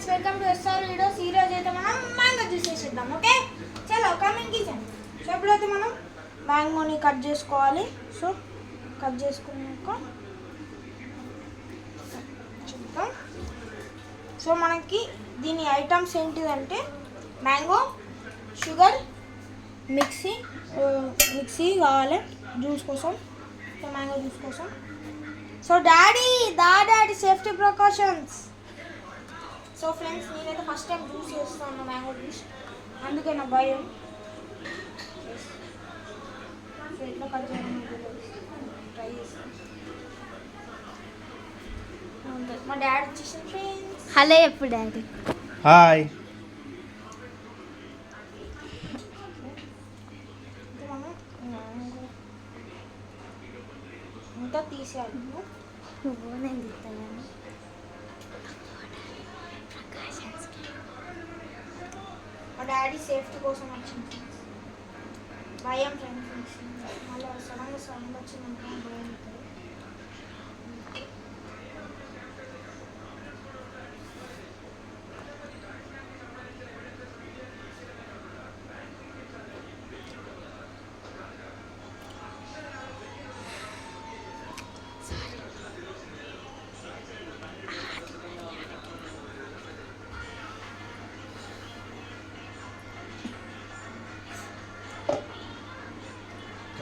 Friends, welcome to SR videos. ఈరోజు అయితే మనం మ్యాంగో జ్యూస్ చేసేద్దాం. ఓకే, చలో కమింగ్ కిచెన్. సో ఇప్పుడైతే మనం మ్యాంగోని కట్ చేసుకోవాలి. సో కట్ చేసుకున్నాక చూద్దాం. సో మనకి దీని ఐటమ్స్ ఏంటిదంటే మ్యాంగో, షుగర్, మిక్సీ కావాలి జ్యూస్ కోసం. సో మ్యాంగో జ్యూస్ కోసం. So daddy safety precautions. So friends, నేనైతే ఫస్ట్ టైం జ్యూస్ చేస్తాను, మ్యాంగో జ్యూస్, అందుకే నా భయం. సో ఎట్లా కట్ చేయడం ట్రై చేస్తాను. మా డాడీ వచ్చేసిన ఫ్రెండ్స్. హలో ఎప్పుడు డాడీ. హాయ్. ఇంకా తీసేయాలి. నువ్వు నేను తీస్తాను. మా డాడీ సేఫ్టీ కోసం వచ్చింది. భయం ఫ్రెండ్స్, మళ్ళీ సడన్గా సౌండ్ వచ్చిందంటే భయం అవుతుంది.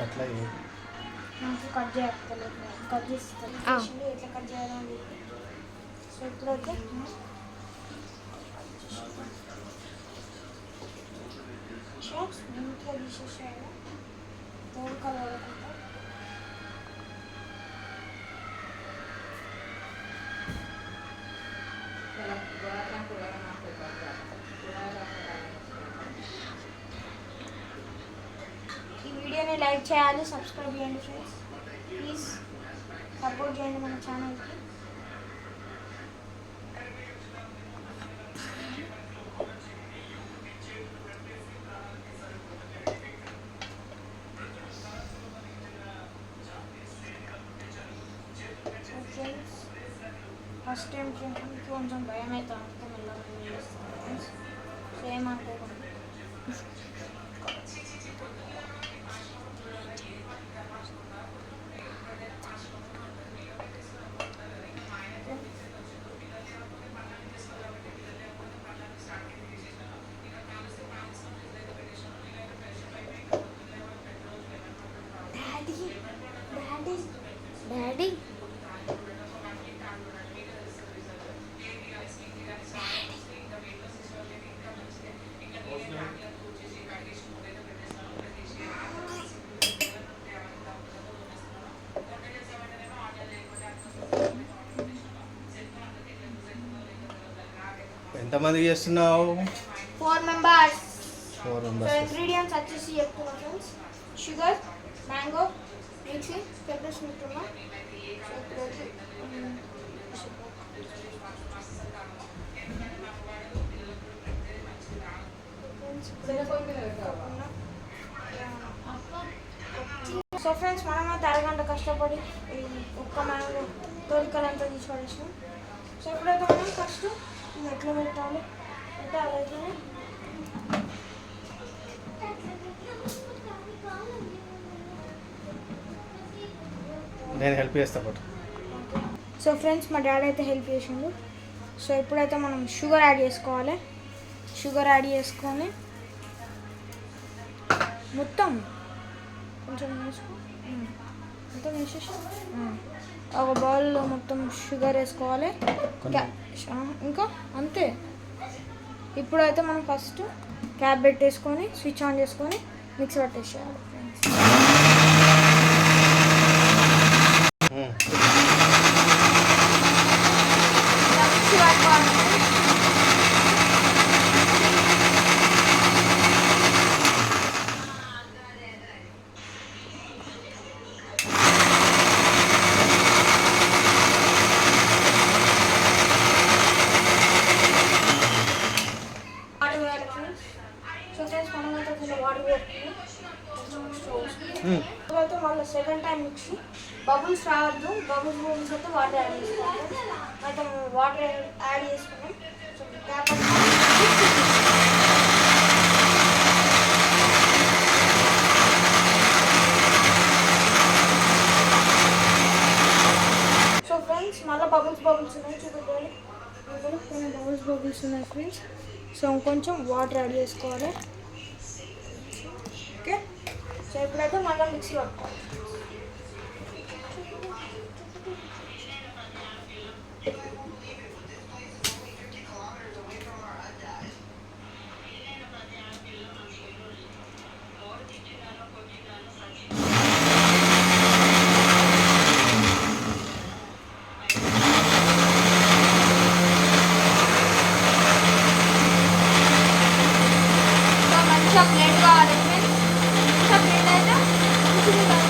అట్లా నాకు కట్ చేయలేదు, కట్ చేస్తాను. ఎట్లా కట్ చేయాలని. సో ఇప్పుడైతే ఇంట్లో తీసేసాను. తోడు కలర్ వీడియోని లైక్ చేయాలి, సబ్స్క్రైబ్ చేయండి ఫ్రెండ్స్. ప్లీజ్ సపోర్ట్ చేయండి మన ఛానల్కి. ఫ్రెండ్స్, ఫస్ట్ టైం కొంచెం భయం అవుతా ఉంటే మెల్లగా చేస్తాను ఫ్రెండ్స్. సో ఏమనుకోకుండా. డాడీ ఎంతమంది చేస్తున్నావు? 4 మెంబర్స్. 4 so members. ఇంగ్రీడియంట్స్ వచ్చేసి చెప్తున్నా friends. Sugar, mango, mixie, pepper స్మిట్టున్నా. సో ఇప్పుడైతే సో ఫ్రెండ్స్, మనమైతే అరగంట కష్టపడి ఈ ఒక్క మ్యాంగో తోలికలంతా తీసి పడేసినాం. సో ఇప్పుడైతే మనం ఫస్ట్ ఇది ఎట్లా పెట్టాలి అంటే అలాగే నేను హెల్ప్ చేస్తా పాటు. సో ఫ్రెండ్స్, మా డాడీ అయితే హెల్ప్ చేసిండు. సో ఇప్పుడైతే మనం షుగర్ యాడ్ చేసుకోవాలి. షుగర్ యాడ్ చేసుకొని మొత్తం కొంచెం వేసుకో, మొత్తం వేసేసి ఒక బౌల్లో మొత్తం షుగర్ వేసుకోవాలి. ఇంకా అంతే. ఇప్పుడైతే మనం ఫస్ట్ క్యాప్ పెట్టేసుకొని స్విచ్ ఆన్ చేసుకొని మిక్సీ పట్టేసేయాలి ఫ్రెండ్స్. సో ఫ్రెండ్స్, మనమైతే కొంచెం వాటర్ పోతుంది. తర్వాత మళ్ళీ సెకండ్ టైం మిక్సీ బబుల్స్ రావద్దు, బబుల్స్ అయితే వాటర్ యాడ్ చేసుకోవాలి. అయితే వాటర్ యాడ్ చేసుకున్నాం. సో కూడా కొన్ని బబుల్స్ ఉన్నాయి ఫ్రెండ్స్. సో ఇంకొంచెం వాటర్ యాడ్ చేసుకోవాలి. ఓకే, సో ఇప్పుడైతే మళ్ళీ మిక్సీ పట్టుకోవాలి. మంచిగా ప్లేట్ కావాలి ఫ్రెండ్స్. మంచిగా ప్లేట్ అయితే మంచిగా కావాలి.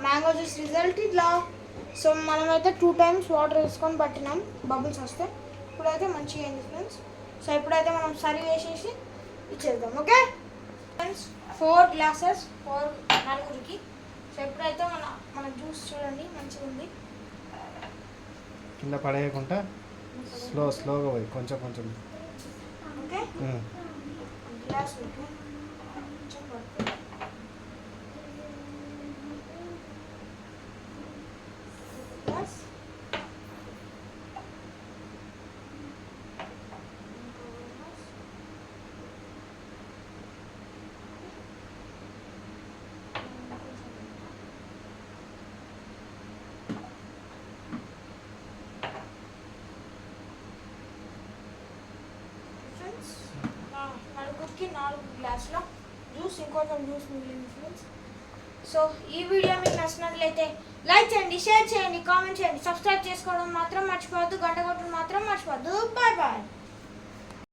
మ్యాంగో జ్యూస్ రిజల్ట్ ఇట్లా. సో మనమైతే 2 times వాటర్ వేసుకొని పట్టినాం బబుల్స్ వస్తే. ఇప్పుడైతే మంచిగా అయింది ఫ్రెండ్స్. సో ఇప్పుడైతే మనం సర్వ్ వేసేసి ఇచ్చేద్దాం. ఓకే ఫ్రెండ్స్, 4 glasses 4 సో ఇప్పుడైతే మన జ్యూస్ చూడండి మంచిగా ఉంది. కింద పడేయకుండా స్లోగా పోయి కొంచెం కొంచెం. ఓకే, గ్లాస్ కొంచెం పడుతుంది. గ్లాస్ ఫ్రెండ్స్, నలుగురికి 4 గ్లాసుల జ్యూస్, ఇంకొంచెం జ్యూస్ మిగిలింది ఫ్రెండ్స్. సో ఈ వీడియో మీకు నచ్చినట్లయితే లైక్ చేయండి, షేర్ చేయండి, కామెంట్ చేయండి, సబ్స్క్రైబ్ చేసుకోవడం మాత్రం మర్చిపోవద్దు, గంట కొట్టడం మాత్రం మర్చిపోవద్దు. Bye bye.